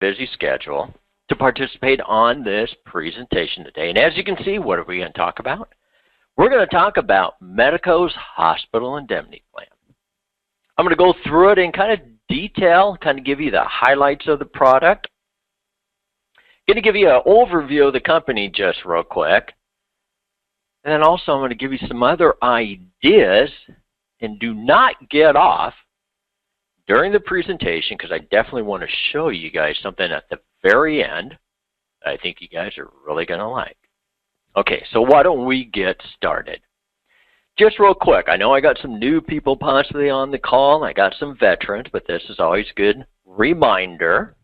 busy schedule to participate on this presentation today. And as you can see, what are we going to talk about? We're going to talk about Medico's Hospital Indemnity Plan. I'm going to go through it in kind of detail, kind of give you the highlights of the product. I'm going to give you an overview of the company just real quick. And then also I'm going to give you some other ideas. And do not get off during the presentation, because I definitely want to show you guys something at the very end that I think you guys are really going to like. Okay, so why don't we get started? Just real quick, I know I got some new people possibly on the call. I got some veterans, but this is always a good reminder.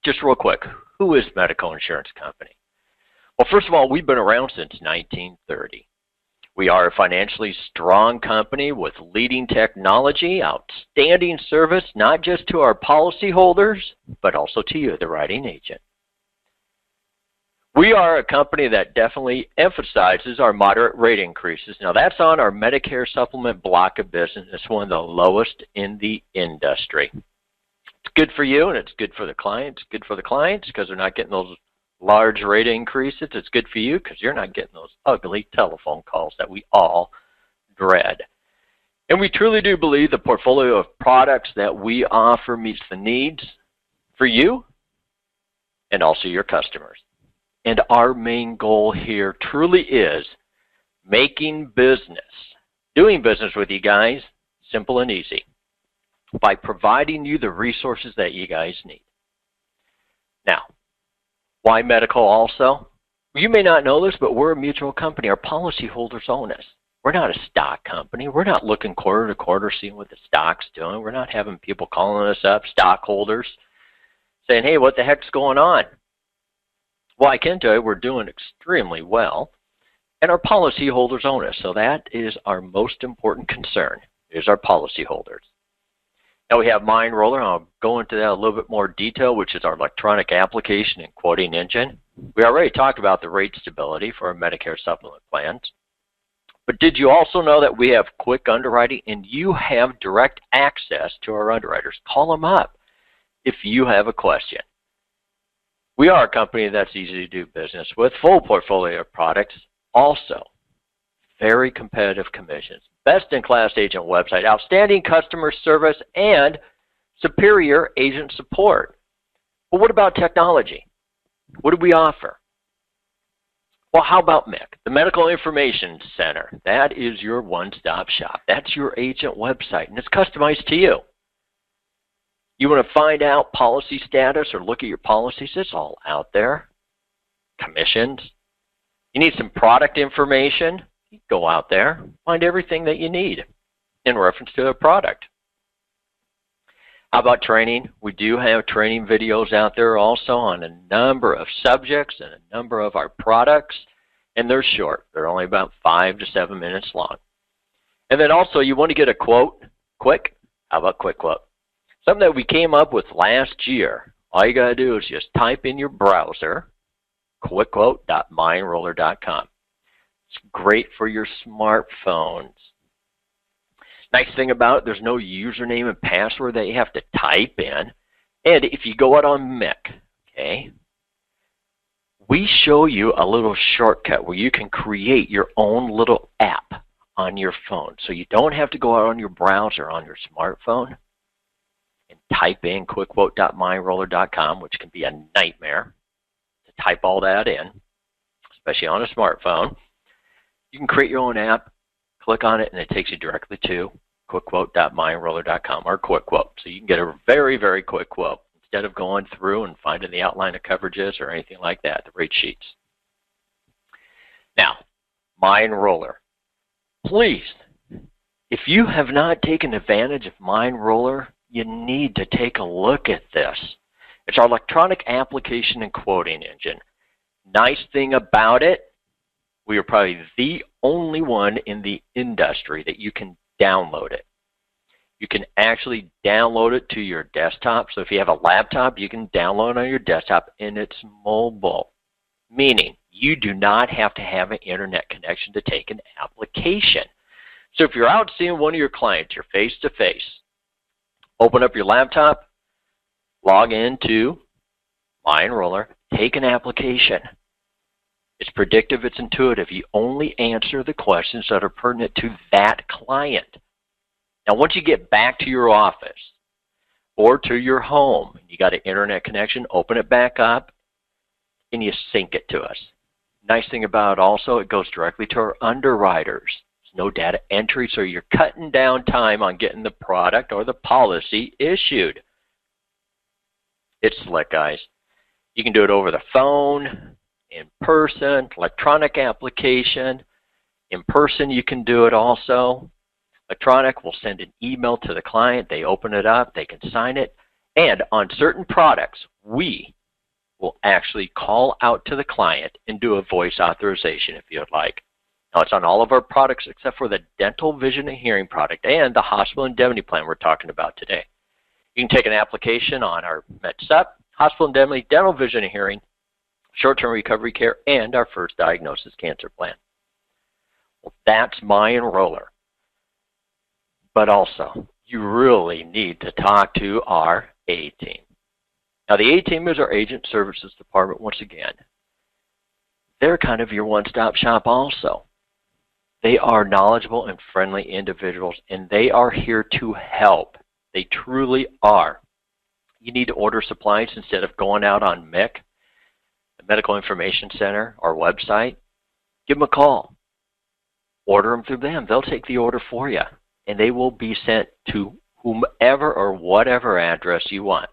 Just real quick, who is Medico Insurance Company? Well, first of all, we've been around since 1930. We are a financially strong company with leading technology, outstanding service, not just to our policyholders, but also to you, the writing agent. We are a company that definitely emphasizes our moderate rate increases. Now, that's on our Medicare supplement block of business. It's one of the lowest in the industry. It's good for you, and it's good for the clients. It's good for the clients because they're not getting those large rate increases. It's good for you because you're not getting those ugly telephone calls that we all dread. And we truly do believe the portfolio of products that we offer meets the needs for you and also your customers. And our main goal here truly is making business, doing business with you guys, simple and easy by providing you the resources that you guys need. Now, why medical also? You may not know this, but we're a mutual company. Our policyholders own us. We're not a stock company. We're not looking quarter to quarter, seeing what the stock's doing. We're not having people calling us up, stockholders, saying, hey, what the heck's going on? Well, I can tell you we're doing extremely well, and our policyholders own us. So that is our most important concern, is our policyholders. Now we have MindRoller. I'll go into that a little bit more detail, which is our electronic application and quoting engine. We already talked about the rate stability for our Medicare supplement plans. But did you also know that we have quick underwriting and you have direct access to our underwriters? Call them up if you have a question. We are a company that's easy to do business with, full portfolio of products, also very competitive commissions, best-in-class agent website, outstanding customer service, and superior agent support. But what about technology? What do we offer? Well, how about MIC, the Medical Information Center? That is your one-stop shop. That's your agent website, and it's customized to you. You want to find out policy status or look at your policies? It's all out there. Commissions. You need some product information? You go out there, find everything that you need in reference to a product. How about training? We do have training videos out there also on a number of subjects and a number of our products, and they're short. They're only about 5 to 7 minutes long. And then also you want to get a quote quick? How about quick quote? Something that we came up with last year. All you got to do is just type in your browser, quickquote.mindroller.com. It's great for your smartphones. Nice thing about it, there's no username and password that you have to type in. And if you go out on MIC, okay, we show you a little shortcut where you can create your own little app on your phone. So you don't have to go out on your browser on your smartphone and type in quickquote.mindroller.com, which can be a nightmare to type all that in, especially on a smartphone. You can create your own app, click on it, and it takes you directly to quickquote.mindroller.com or quick quote. So you can get a very, very quick quote instead of going through and finding the outline of coverages or anything like that, the rate sheets. Now, MindRoller. Please, if you have not taken advantage of MindRoller, you need to take a look at this. It's our electronic application and quoting engine. Nice thing about it, we are probably the only one in the industry that you can download it. You can actually download it to your desktop. So if you have a laptop, you can download it on your desktop, and it's mobile, meaning you do not have to have an internet connection to take an application. So if you're out seeing one of your clients, you're face-to-face, open up your laptop, log into My Enroller, take an application. It's predictive, it's intuitive. You only answer the questions that are pertinent to that client. Now, once you get back to your office or to your home, you got an internet connection, open it back up, and you sync it to us. Nice thing about it also, it goes directly to our underwriters. There's no data entry, so you're cutting down time on getting the product or the policy issued. It's slick, guys. You can do it over the phone, in person, electronic application. In person, you can do it also. Electronic, we'll send an email to the client. They open it up. They can sign it. And on certain products, we will actually call out to the client and do a voice authorization if you'd like. Now, it's on all of our products except for the dental, vision, and hearing product and the hospital indemnity plan we're talking about today. You can take an application on our MedSup, hospital indemnity, dental, vision, and hearing, short-term recovery care, and our first diagnosis cancer plan. Well, that's My Enroller. But also, you really need to talk to our A-Team. Now, the A-Team is our agent services department once again. They're kind of your one-stop shop also. They are knowledgeable and friendly individuals, and they are here to help. They truly are. You need to order supplies instead of going out on MIC, the Medical Information Center, our website. Give them a call. Order them through them. They'll take the order for you, and they will be sent to whomever or whatever address you want.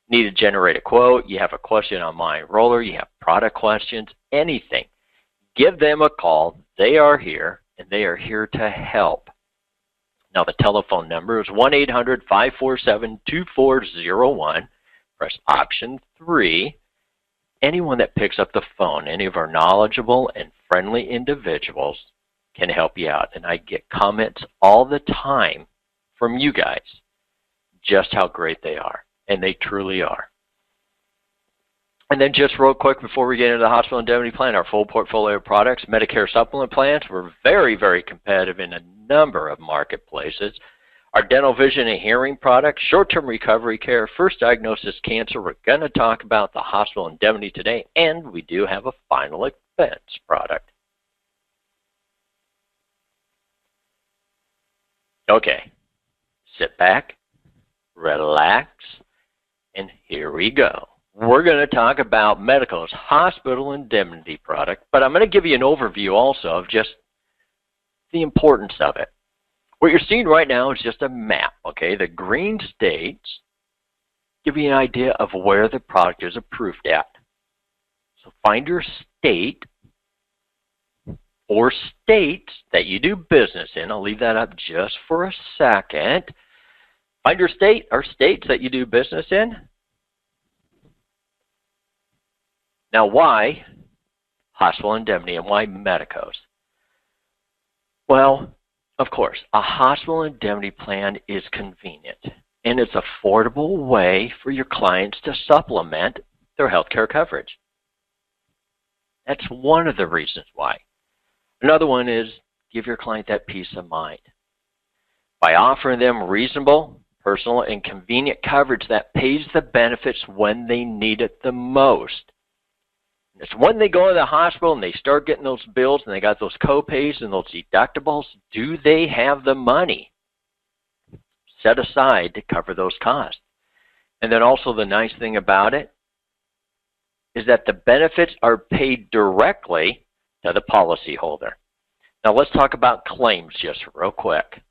You need to generate a quote. You have a question on My Enroller. You have product questions, anything. Give them a call. They are here, and they are here to help. Now, the telephone number is 1-800-547-2401. Press option 3. Anyone that picks up the phone, any of our knowledgeable and friendly individuals can help you out. And I get comments all the time from you guys just how great they are. And they truly are. And then just real quick before we get into the hospital indemnity plan, our full portfolio of products, Medicare supplement plans, we're very, very competitive in a number of marketplaces. Our dental, vision, and hearing products, short-term recovery care, first diagnosis cancer. We're going to talk about the hospital indemnity today, and we do have a final expense product. Okay, sit back, relax, and here we go. We're going to talk about Medico's hospital indemnity product, but I'm going to give you an overview also of just the importance of it. What you're seeing right now is just a map, okay? The green states give you an idea of where the product is approved at. So find your state or states that you do business in. I'll leave that up just for a second. Find your state or states that you do business in. Now, why hospital indemnity and why Medico's? Well, of course, a hospital indemnity plan is convenient, and it's an affordable way for your clients to supplement their health care coverage. That's one of the reasons why. Another one is give your client that peace of mind. By offering them reasonable, personal, and convenient coverage that pays the benefits when they need it the most. It's when they go to the hospital and they start getting those bills and they got those co-pays and those deductibles, do they have the money set aside to cover those costs? And then also the nice thing about it is that the benefits are paid directly to the policyholder. Now let's talk about claims just real quick.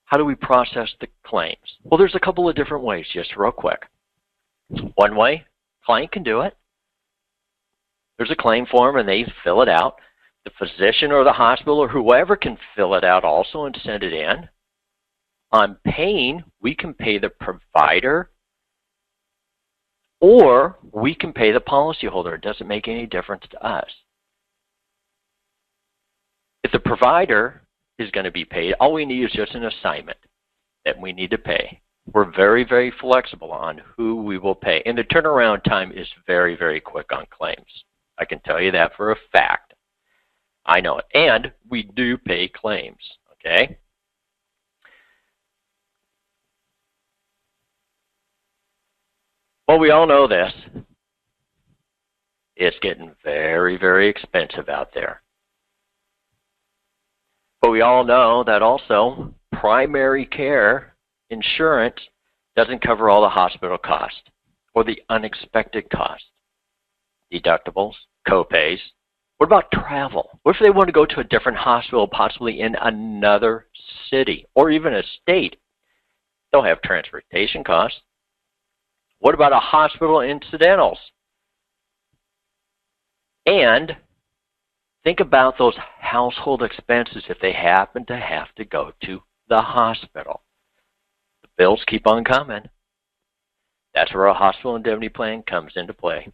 How do we process the claims? Well, there's a couple of different ways just real quick. One way, client can do it. There's a claim form and they fill it out. The physician or the hospital or whoever can fill it out also and send it in. On paying, we can pay the provider or we can pay the policyholder. It doesn't make any difference to us. If the provider is going to be paid, all we need is just an assignment that we need to pay. We're very, very flexible on who we will pay. And the turnaround time is very, very quick on claims. I can tell you that for a fact. I know it. And we do pay claims, okay? Well, we all know this. It's getting very, very expensive out there. But we all know that also primary care insurance doesn't cover all the hospital costs or the unexpected costs, deductibles, co-pays. What about travel? What if they want to go to a different hospital, possibly in another city or even a state? They'll have transportation costs. What about a hospital incidentals? And think about those household expenses if they happen to have to go to the hospital. The bills keep on coming. That's where a hospital indemnity plan comes into play.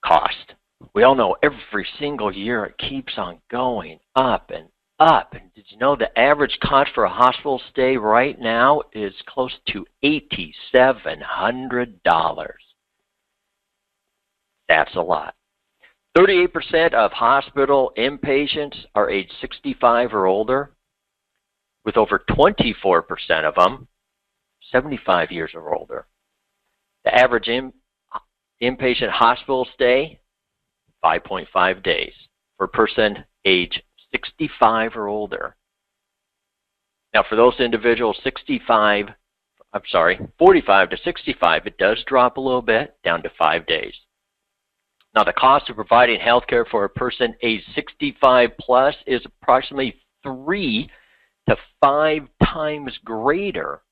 Cost. We all know every single year it keeps on going up and up. And did you know the average cost for a hospital stay right now is close to $8,700? That's a lot. 38% of hospital inpatients are age 65 or older, with over 24% of them 75 years or older. The average inpatient hospital stay, 5.5 days for a person age 65 or older. Now for those individuals 45 to 65, it does drop a little bit, down to 5 days. Now the cost of providing health care for a person age 65 plus is approximately 3 to 5 times greater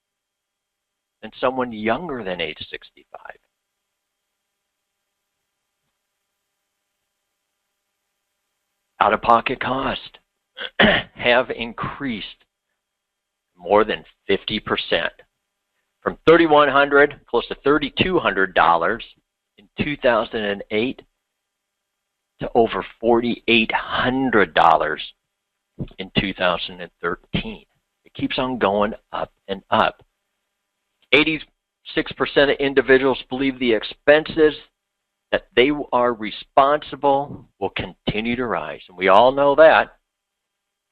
than someone younger than age 65. Out-of-pocket costs have increased more than 50%, from $3,100 close to $3,200 in 2008 to over $4,800 in 2013. It keeps on going up and up. 86% of individuals believe the expenses that they are responsible will continue to rise. And we all know that.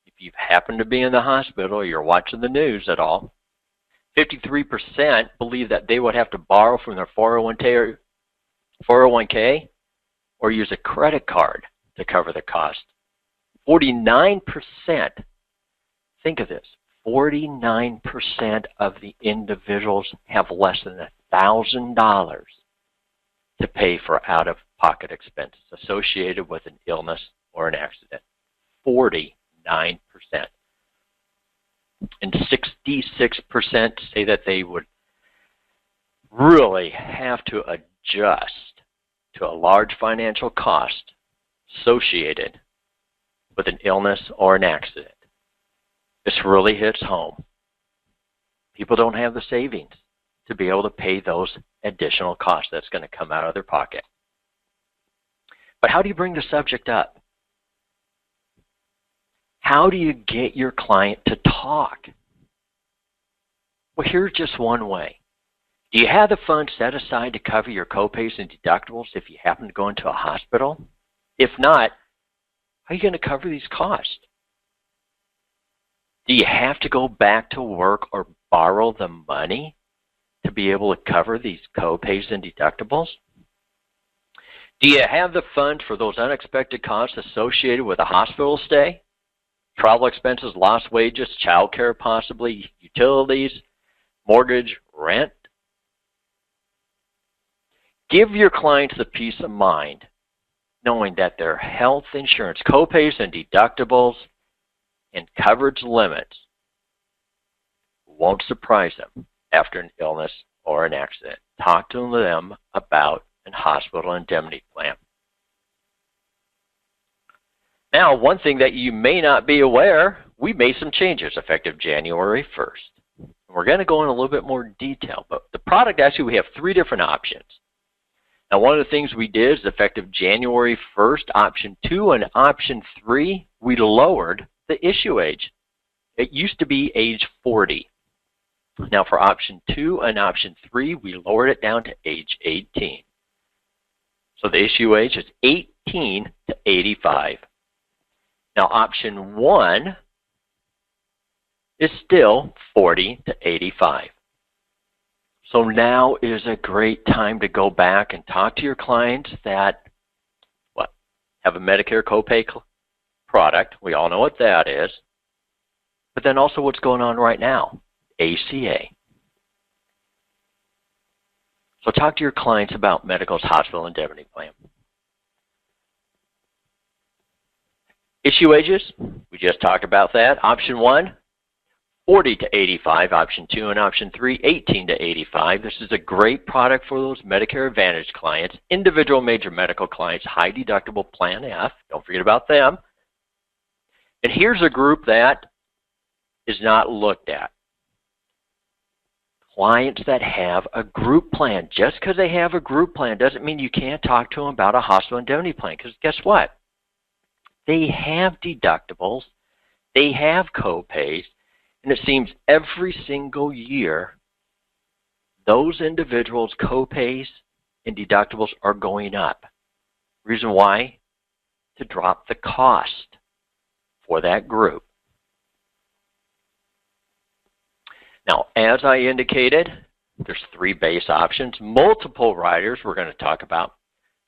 If you happen to be in the hospital or you're watching the news at all, 53% believe that they would have to borrow from their 401k or use a credit card to cover the cost. 49%, think of this, 49% of the individuals have less than $1,000 to pay for out-of-pocket expenses associated with an illness or an accident. 49%. And 66% say that they would really have to adjust to a large financial cost associated with an illness or an accident. This really hits home. People don't have the savings to be able to pay those additional costs that's going to come out of their pocket. But how do you bring the subject up? How do you get your client to talk? Well, here's just one way. Do you have the funds set aside to cover your copays and deductibles if you happen to go into a hospital? If not, how are you going to cover these costs? Do you have to go back to work or borrow the money to be able to cover these copays and deductibles? Do you have the funds for those unexpected costs associated with a hospital stay? Travel expenses, lost wages, child care possibly, utilities, mortgage, rent? Give your clients the peace of mind knowing that their health insurance copays and deductibles and coverage limits won't surprise them after an illness or an accident. Talk to them about a hospital indemnity plan. Now, one thing that you may not be aware, we made some changes effective January 1st. We're going to go in a little bit more detail, but the product, actually, we have 3 different options. Now, one of the things we did is effective January 1st, option 2 and option 3, we lowered the issue age. It used to be age 40. Now, for option 2 and option 3, we lowered it down to age 18. So the issue age is 18 to 85. Now, option 1 is still 40 to 85. So now is a great time to go back and talk to your clients that have a Medicare copay product. We all know what that is. But then also what's going on right now, ACA. So talk to your clients about Medico's Hospital Indemnity Plan. Issue ages, we just talked about that. Option 1, 40 to 85. Option 2 and Option 3, 18 to 85. This is a great product for those Medicare Advantage clients, individual major medical clients, high deductible Plan F. Don't forget about them. And here's a group that is not looked at. Clients that have a group plan. Just because they have a group plan doesn't mean you can't talk to them about a hospital indemnity plan, because guess what? They have deductibles, they have co-pays, and it seems every single year those individuals' co-pays and deductibles are going up. Reason why? To drop the cost for that group. Now, as I indicated, there's 3 base options. Multiple riders we're going to talk about.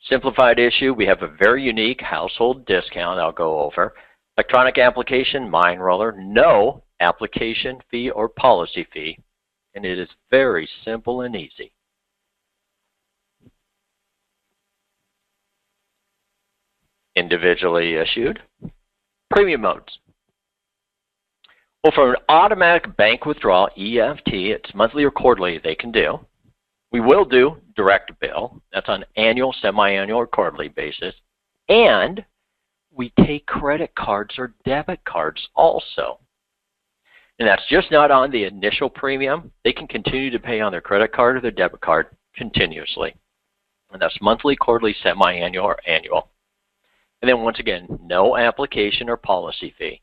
Simplified issue, we have a very unique household discount I'll go over. Electronic application, Mind Roller, no application fee or policy fee, and it is very simple and easy. Individually issued. Premium modes. Well, for an automatic bank withdrawal, EFT, it's monthly or quarterly they can do. We will do direct bill. That's on annual, semi-annual, or quarterly basis. And we take credit cards or debit cards also. And that's just not on the initial premium. They can continue to pay on their credit card or their debit card continuously. And that's monthly, quarterly, semi-annual, or annual. And then once again, no application or policy fee.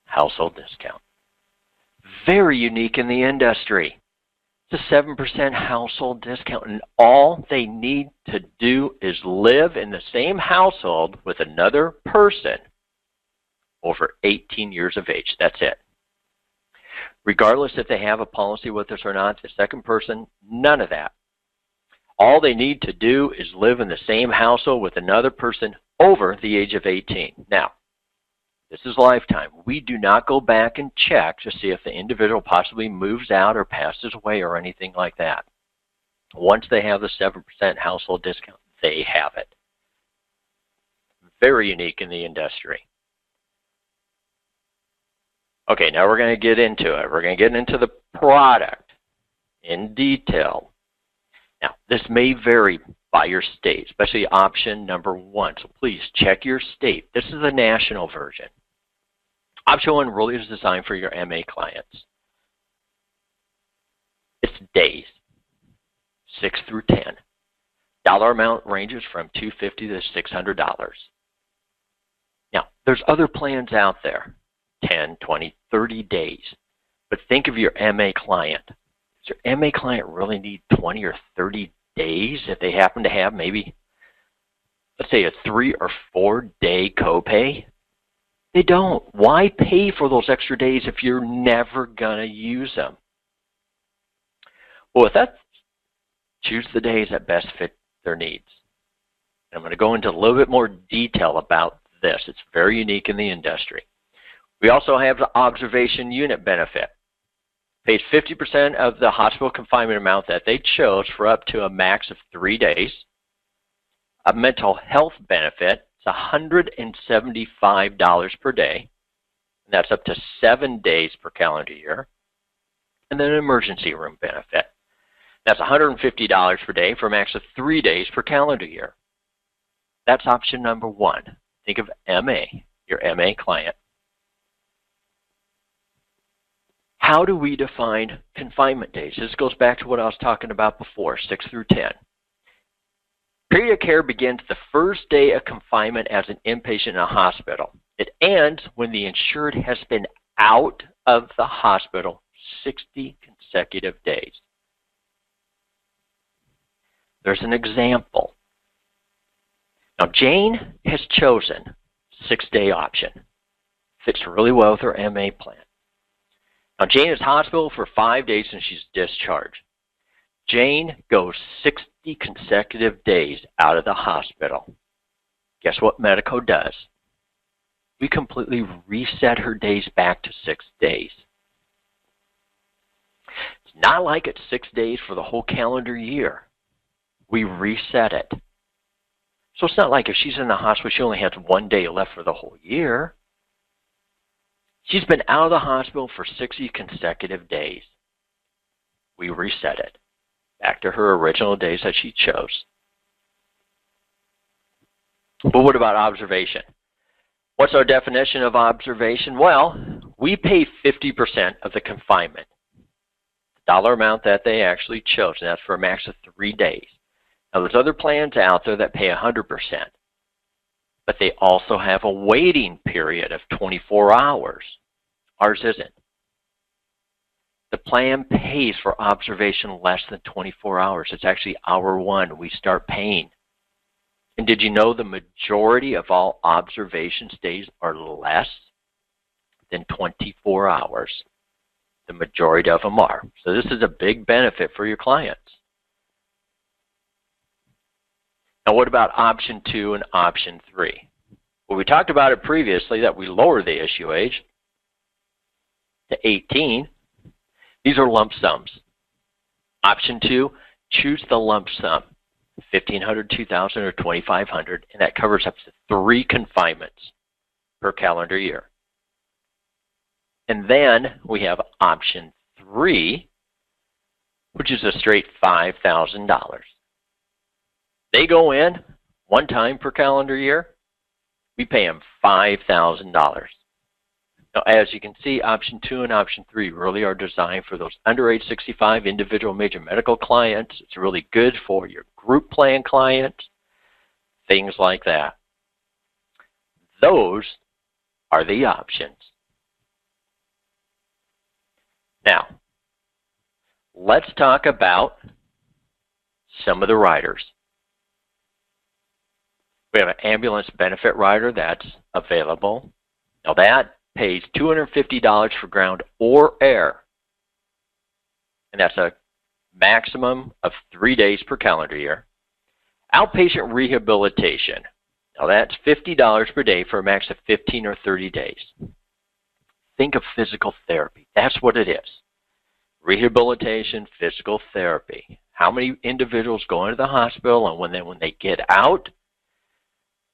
Household discount. Very unique in the industry. It's a 7% household discount, and all they need to do is live in the same household with another person over 18 years of age. That's it. Regardless if they have a policy with us or not, the second person, none of that. All they need to do is live in the same household with another person over the age of 18. Now, this is lifetime. We do not go back and check to see if the individual possibly moves out or passes away or anything like that. Once they have the 7% household discount, they have it. Very unique in the industry. Okay, now we're going to get into it. We're going to get into the product in detail. Now, this may vary by your state, especially option number 1. So please check your state. This is the national version. Option 1 really is designed for your MA clients. It's days, 6 through 10. Dollar amount ranges from $250 to $600. Now, there's other plans out there, 10, 20, 30 days. But think of your MA client. Does your MA client really need 20 or 30 days if they happen to have maybe, let's say, a 3 or 4 day copay? They don't. Why pay for those extra days if you're never going to use them? Well, with that, choose the days that best fit their needs. I'm going to go into a little bit more detail about this. It's very unique in the industry. We also have the observation unit benefit. Pays 50% of the hospital confinement amount that they chose for up to a max of 3 days. A mental health benefit. It's $175 per day. And that's up to 7 days per calendar year. And then an emergency room benefit. That's $150 per day for a max of 3 days per calendar year. That's option number 1. Think of MA, your MA client. How do we define confinement days? This goes back to what I was talking about before, 6 through 10. Period of care begins the first day of confinement as an inpatient in a hospital. It ends when the insured has been out of the hospital 60 consecutive days. There's an example. Now, Jane has chosen 6-day option. Fits really well with her MA plan. Now, Jane is hospital for 5 days and she's discharged. Jane goes 60 consecutive days out of the hospital. Guess what Medico does? We completely reset her days back to 6 days. It's not like it's 6 days for the whole calendar year. We reset it. So it's not like if she's in the hospital, she only has 1 day left for the whole year. She's been out of the hospital for 60 consecutive days. We reset it back to her original days that she chose. But what about observation? What's our definition of observation? Well, we pay 50% of the confinement, the dollar amount that they actually chose, and that's for a max of 3 days. Now, there's other plans out there that pay 100%, but they also have a waiting period of 24 hours. Ours isn't. The plan pays for observation less than 24 hours. It's actually hour 1 we start paying. And did you know the majority of all observation stays are less than 24 hours? The majority of them are. So this is a big benefit for your clients. Now what about option 2 and option 3? Well, we talked about it previously that we lower the issue age to 18. These are lump sums. Option 2, choose the lump sum. $1,500, $2,000, or $2,500, and that covers up to 3 confinements per calendar year. And then we have option 3, which is a straight $5,000. They go in 1 time per calendar year. We pay them $5,000. Now, as you can see, option 2 and option 3 really are designed for those under age 65 individual major medical clients. It's really good for your group plan clients, things like that. Those are the options. Now, let's talk about some of the riders. We have an ambulance benefit rider that's available. Now that pays $250 for ground or air. And that's a maximum of 3 days per calendar year. Outpatient rehabilitation. Now that's $50 per day for a max of 15 or 30 days. Think of physical therapy. That's what it is. Rehabilitation, physical therapy. How many individuals go into the hospital and when they get out,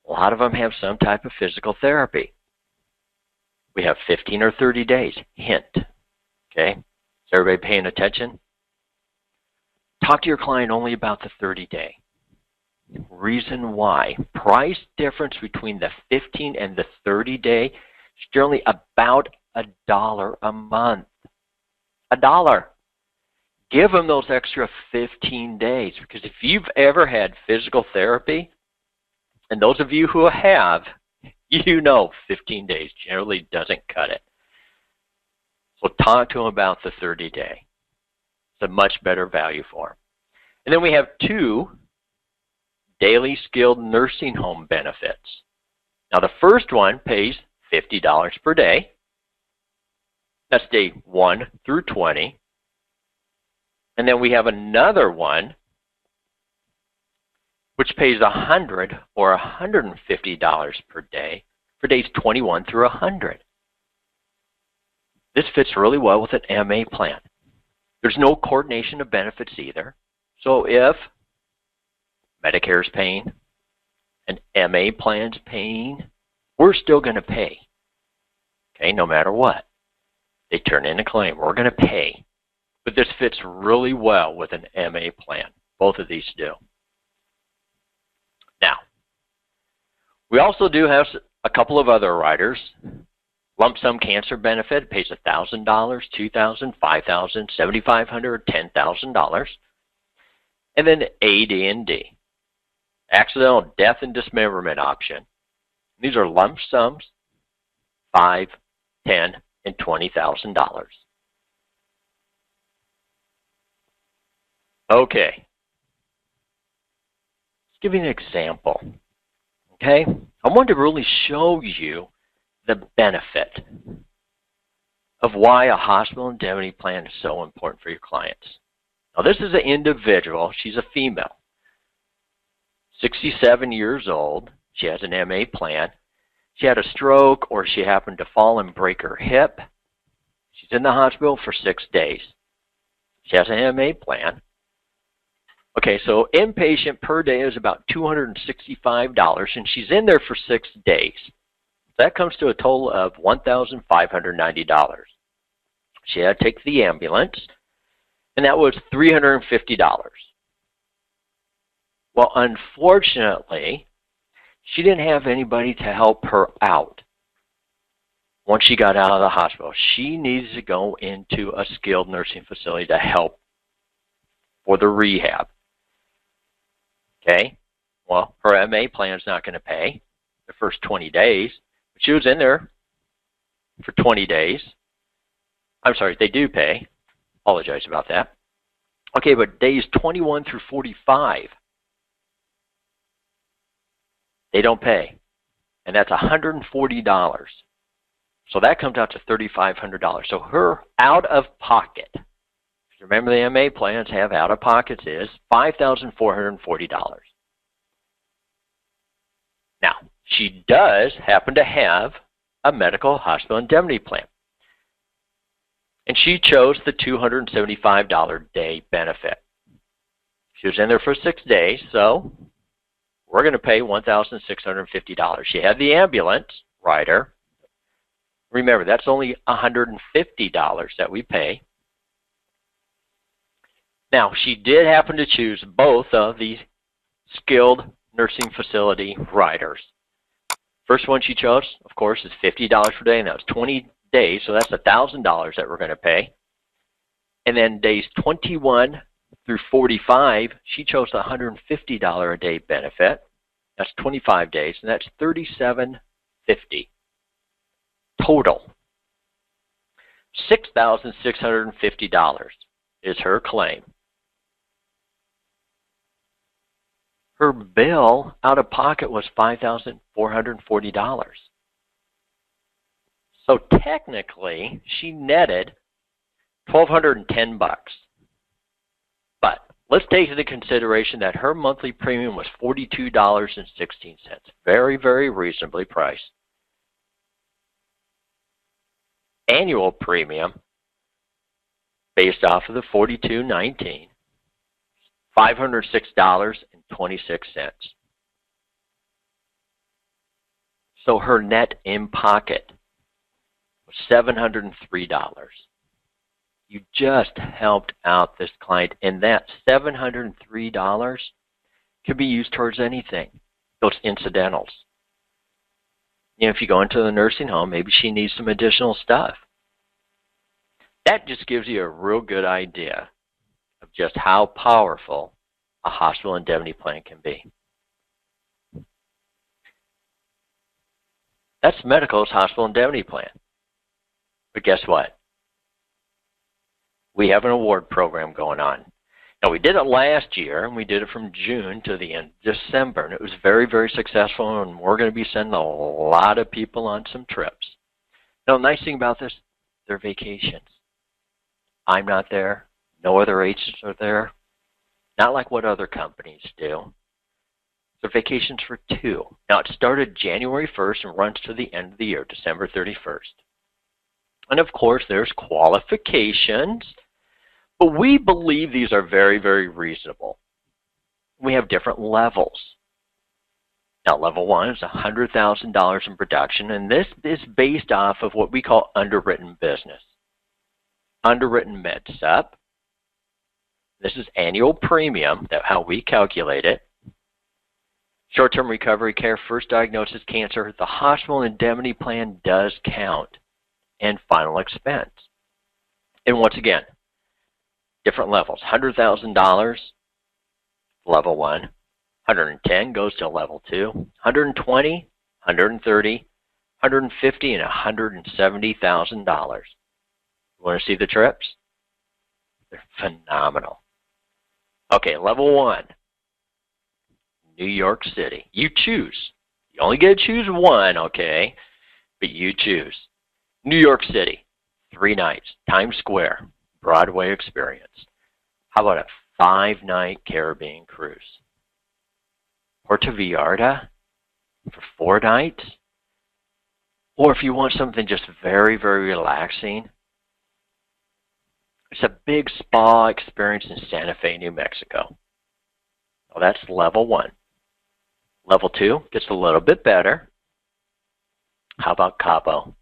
a lot of them have some type of physical therapy. We have 15 or 30 days. Hint. Okay? Is everybody paying attention? Talk to your client only about the 30-day. Reason why. Price difference between the 15 and the 30-day is generally about $1 a month. $1. Give them those extra 15 days, because if you've ever had physical therapy, and those of you who have, you know 15 days generally doesn't cut it. So talk to them about the 30-day. It's a much better value for them. And then we have 2 daily skilled nursing home benefits. Now the first one pays $50 per day. That's day 1 through 20. And then we have another one which pays $100 or $150 per day for days 21 through 100. This fits really well with an MA plan. There's no coordination of benefits either. So if Medicare is paying, an MA plan's paying, we're still going to pay. Okay, no matter what. They turn in a claim, we're going to pay. But this fits really well with an MA plan. Both of these do. Now, we also do have a couple of other riders. Lump sum cancer benefit pays $1,000, $2,000, $5,000, $7,500, $10,000. And then AD&D, accidental death and dismemberment option. These are lump sums, $5,000, $10,000, and $20,000. Okay. Let's give you an example. Okay? I want to really show you the benefit of why a hospital indemnity plan is so important for your clients. Now, this is an individual. She's a female, 67 years old. She has an MA plan. She had a stroke, or she happened to fall and break her hip. She's in the hospital for 6 days. She has an MA plan. Okay, so inpatient per day is about $265, and she's in there for 6 days. That comes to a total of $1,590. She had to take the ambulance, and that was $350. Well, unfortunately, she didn't have anybody to help her out once she got out of the hospital. She needed to go into a skilled nursing facility to help for the rehab. Okay? Well, her MA plan is not going to pay the first 20 days. But she was in there for 20 days. I'm sorry, they do pay. Apologize about that. Okay, but days 21 through 45, they don't pay. And that's $140. So that comes out to $3,500. So her out-of-pocket, remember the MA plans have out-of-pockets, is $5,440. Now, she does happen to have a medical hospital indemnity plan. And she chose the $275 day benefit. She was in there for 6 days, so we're going to pay $1,650. She had the ambulance rider. Remember, that's only $150 that we pay. Now, she did happen to choose both of the skilled nursing facility riders. First one she chose, of course, is $50 per day, and that was 20 days, so that's $1,000 that we're going to pay. And then days 21 through 45, she chose the $150 a day benefit. That's 25 days, and that's $3,750 total. $6,650 is her claim. Her bill out of pocket was $5,440. So technically, she netted $1,210. But let's take into consideration that her monthly premium was $42.16. Very, very reasonably priced. Annual premium, based off of the $42.19, $506.26. So her net in pocket was $703. You just helped out this client, and that $703 could be used towards anything, those incidentals. You know, if you go into the nursing home, maybe she needs some additional stuff. That just gives you a real good idea of just how powerful a hospital indemnity plan can be. That's Medico's hospital indemnity plan. But guess what? We have an award program going on. Now, we did it last year, and we did it from June to the end of December, and it was very, very successful, and we're going to be sending a lot of people on some trips. Now, the nice thing about this, they're vacations. I'm not there. No other agents are there. Not like what other companies do. They're vacations for 2. Now, it started January 1st and runs to the end of the year, December 31st. And, of course, there's qualifications. But we believe these are very, very reasonable. We have different levels. Now, level 1 is $100,000 in production, and this is based off of what we call underwritten business. Underwritten med sup. This is annual premium, that's how we calculate it. Short-term recovery care, first diagnosis cancer, the hospital indemnity plan does count, and final expense. And once again, different levels. $100,000, level 1. $110,000 goes to level 2. $120,000, $130,000, $150,000, and $170,000. You want to see the trips? They're phenomenal. Okay, level 1, New York City. You choose. You only get to choose one, okay? but you choose. New York City, 3 nights, Times Square, Broadway experience. How about a 5-night Caribbean cruise? Puerto Vallarta for 4 nights? Or if you want something just very, very relaxing, it's a big spa experience in Santa Fe, New Mexico. Well, that's level 1. Level 2 gets a little bit better. How about Cabo?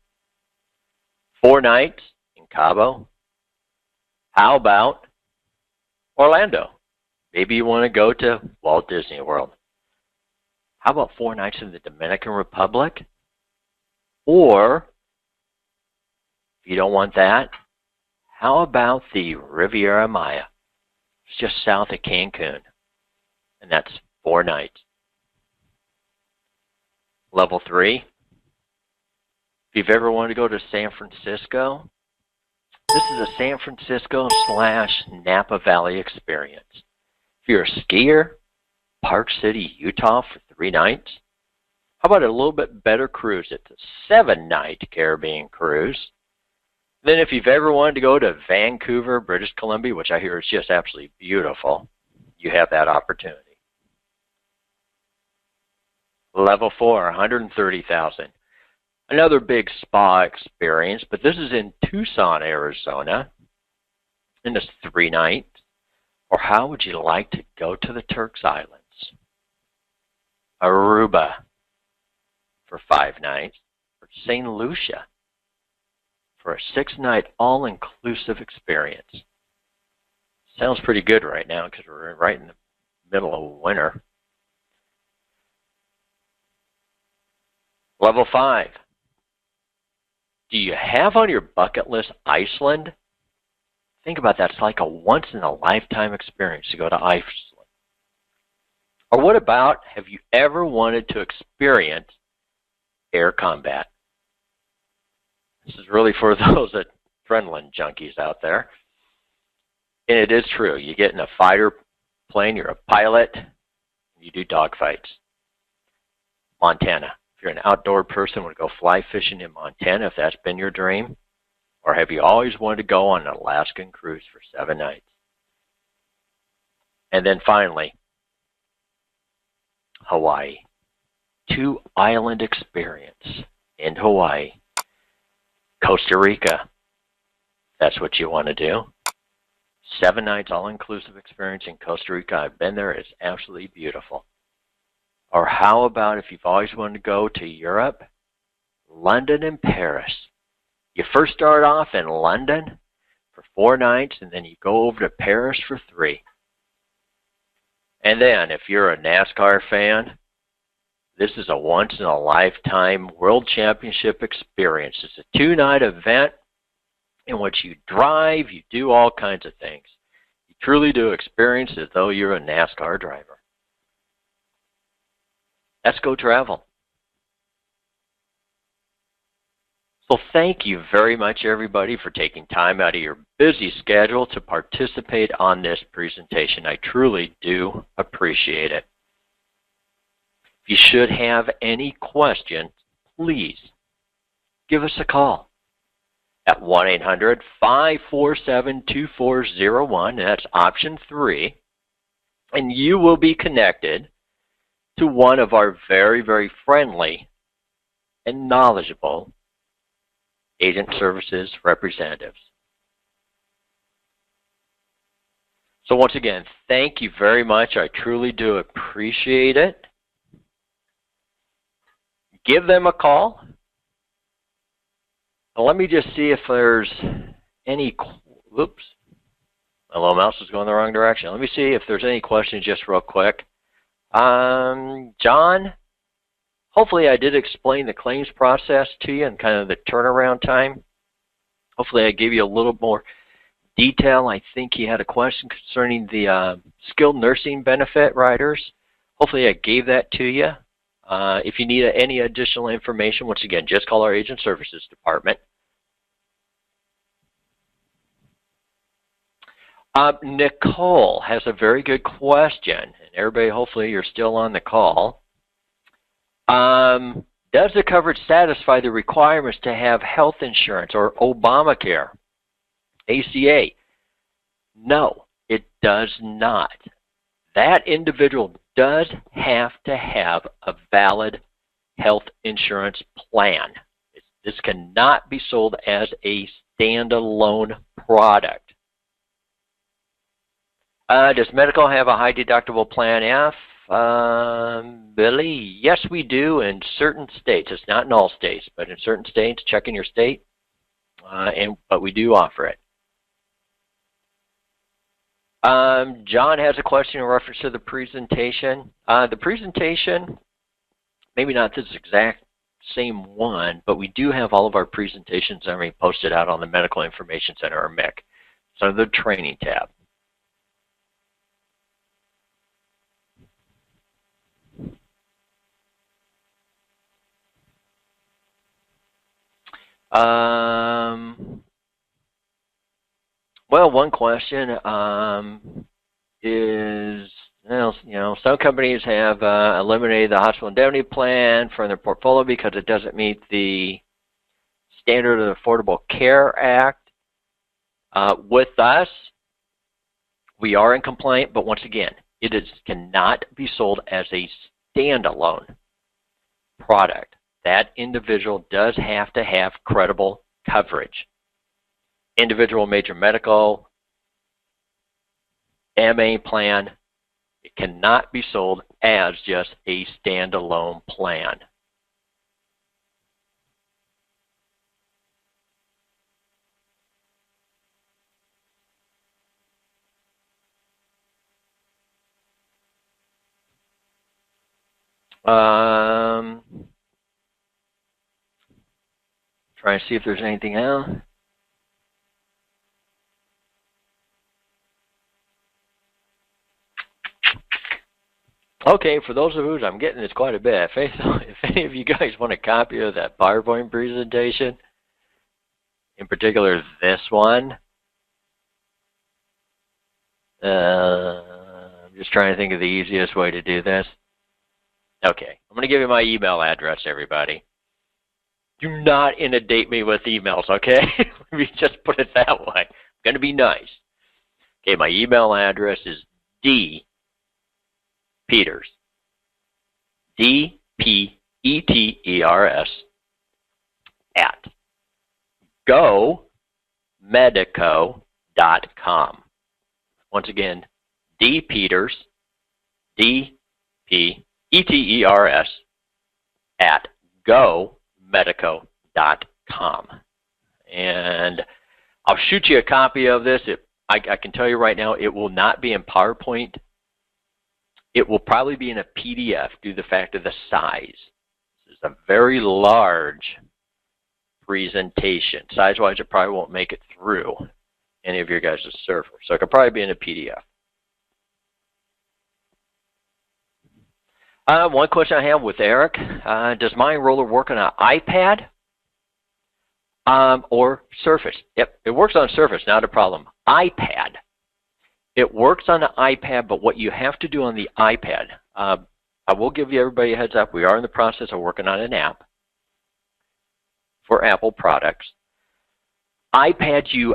4 nights in Cabo. How about Orlando? Maybe you want to go to Walt Disney World. How about 4 nights in the Dominican Republic? Or, if you don't want that, how about the Riviera Maya? It's just south of Cancun, and that's 4 nights. Level 3, if you've ever wanted to go to San Francisco, this is a San Francisco / Napa Valley experience. If you're a skier, Park City, Utah for 3 nights. How about a little bit better cruise? It's a 7-night Caribbean cruise. Then if you've ever wanted to go to Vancouver, British Columbia, which I hear is just absolutely beautiful, you have that opportunity. Level 4, $130,000. Another big spa experience, but this is in Tucson, Arizona, and it's 3 nights. Or how would you like to go to the Turks Islands? Aruba for 5 nights, or St. Lucia for a 6-night all-inclusive experience. Sounds pretty good right now because we're right in the middle of winter. Level 5. Do you have on your bucket list Iceland? Think about that. It's like a once-in-a-lifetime experience to go to Iceland. Or what about, have you ever wanted to experience air combat? This is really for those adrenaline junkies out there. And it is true. You get in a fighter plane, you're a pilot, you do dogfights. Montana. If you're an outdoor person, want to go fly fishing in Montana, if that's been your dream, or have you always wanted to go on an Alaskan cruise for 7 nights? And then finally, Hawaii. 2-island experience in Hawaii. Costa Rica, if that's what you want to do. 7 nights all-inclusive experience in Costa Rica. I've been there. It's absolutely beautiful. Or how about if you've always wanted to go to Europe, London and Paris. You first start off in London for 4 nights, and then you go over to Paris for 3. And then, if you're a NASCAR fan, this is a once-in-a-lifetime World Championship experience. It's a 2-night event in which you drive, you do all kinds of things. You truly do experience as though you're a NASCAR driver. Let's go travel. So thank you very much, everybody, for taking time out of your busy schedule to participate on this presentation. I truly do appreciate it. If you should have any questions, please give us a call at 1-800-547-2401. That's option 3. And you will be connected to one of our very, very friendly and knowledgeable agent services representatives. So once again, thank you very much. I truly do appreciate it. Give them a call. Now let me just see if there's any, whoops, my little mouse is going the wrong direction. Let me see if there's any questions just real quick. John, hopefully I did explain the claims process to you and kind of the turnaround time. Hopefully I gave you a little more detail. I think you had a question concerning the skilled nursing benefit riders. Hopefully I gave that to you. If you need any additional information, once again, just call our agent services department. Nicole has a very good question. And everybody, hopefully you're still on the call. Does the coverage satisfy the requirements to have health insurance or Obamacare, ACA? No, it does not. That individual does have to have a valid health insurance plan. This cannot be sold as a standalone product. Does medical have a high deductible plan F? Billy, yes we do in certain states. It's not in all states, but in certain states, check in your state, but we do offer it. John has a question in reference to the presentation. The presentation, maybe not this exact same one, but we do have all of our presentations already posted out on the Medical Information Center, or MIC. So the training tab. Well, one question is, well, you know, some companies have eliminated the hospital indemnity plan from their portfolio because it doesn't meet the standard of the Affordable Care Act. With us, we are in compliant, but once again, it cannot be sold as a standalone product. That individual does have to have credible coverage. Individual major medical, MA plan, it cannot be sold as just a standalone plan. Try and see if there's anything else. Okay, for those of you, I'm getting this quite a bit. If any of you guys want a copy of that PowerPoint presentation, in particular this one, I'm just trying to think of the easiest way to do this. Okay, I'm going to give you my email address, everybody. Do not inundate me with emails, okay? Let me just put it that way. I'm going to be nice. Okay, my email address is D Peters, DPETERS, at GoMedico.com. Once again, D Peters, DPETERS, at GoMedico.com. And I'll shoot you a copy of this. I can tell you right now, it will not be in PowerPoint. It will probably be in a PDF due to the fact of the size. This is a very large presentation. Size-wise, it probably won't make it through any of your guys' server. So it could probably be in a PDF. One question I have with Eric, does my enroller work on an iPad or Surface? Yep, it works on Surface, not a problem. iPad. It works on the iPad, but what you have to do on the iPad, I will give you everybody a heads up, we are in the process of working on an app for Apple products. iPads, you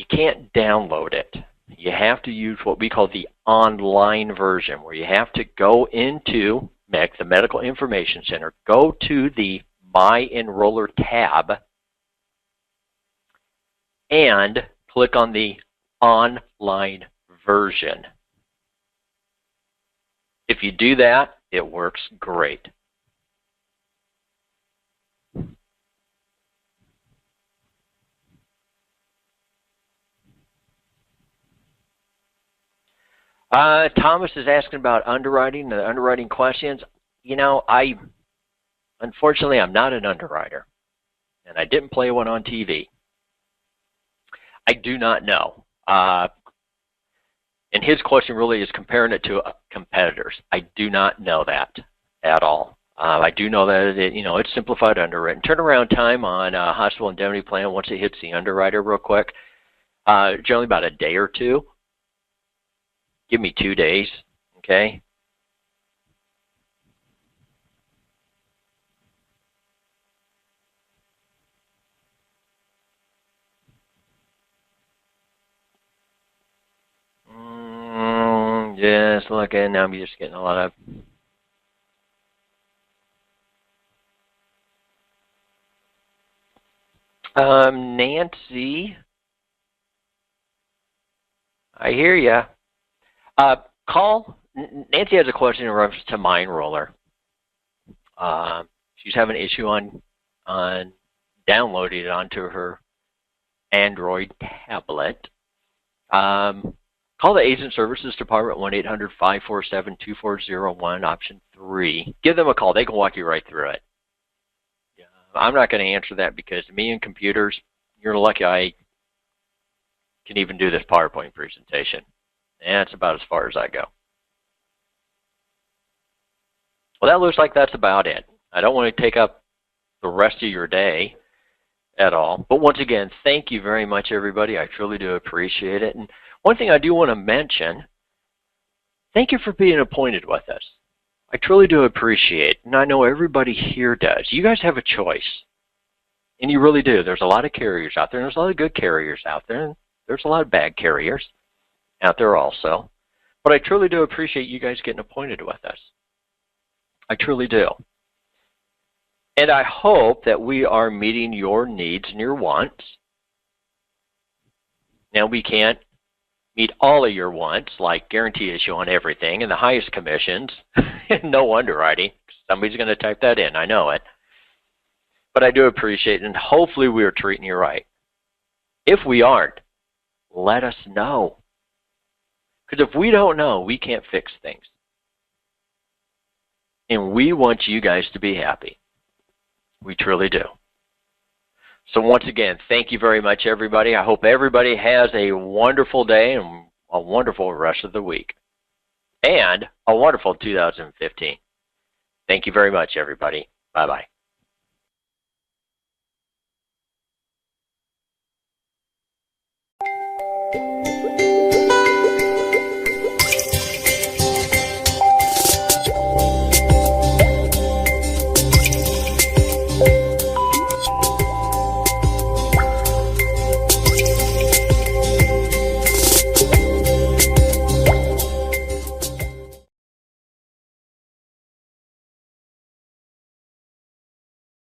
can't download it. You have to use what we call the online version, where you have to go into MEC, the Medical Information Center, go to the My Enroller tab, and click on the online version. If you do that, it works great. Thomas is asking about underwriting, the underwriting questions. You know, unfortunately, I'm not an underwriter, and I didn't play one on TV. I do not know. And his question really is comparing it to competitors. I do not know that at all. I do know that it's simplified underwriting. Turnaround time on a hospital indemnity plan once it hits the underwriter real quick, generally about a day or two. Give me 2 days, okay? Just looking. Now I'm just getting a lot of... Nancy, I hear ya. Nancy has a question in reference to Mind Roller. She's having an issue on downloading it onto her Android tablet. Call the Agent Services Department, 1-800-547-2401, option 3. Give them a call. They can walk you right through it. I'm not going to answer that because me and computers, you're lucky I can even do this PowerPoint presentation. And that's about as far as I go. Well, that looks like that's about it. I don't want to take up the rest of your day at all. But once again, thank you very much, everybody. I truly do appreciate it. And one thing I do want to mention, thank you for being appointed with us. I truly do appreciate it, and I know everybody here does. You guys have a choice, and you really do. There's a lot of carriers out there, and there's a lot of good carriers out there, and there's a lot of bad carriers out there also. But I truly do appreciate you guys getting appointed with us. I truly do. And I hope that we are meeting your needs and your wants. Now, we can't meet all of your wants, like guarantee issue on everything and the highest commissions and no underwriting. Somebody's going to type that in. I know it. But I do appreciate it, and hopefully we are treating you right. If we aren't, let us know. Because if we don't know, we can't fix things. And we want you guys to be happy. We truly do. So once again, thank you very much, everybody. I hope everybody has a wonderful day and a wonderful rest of the week. And a wonderful 2015. Thank you very much, everybody. Bye-bye.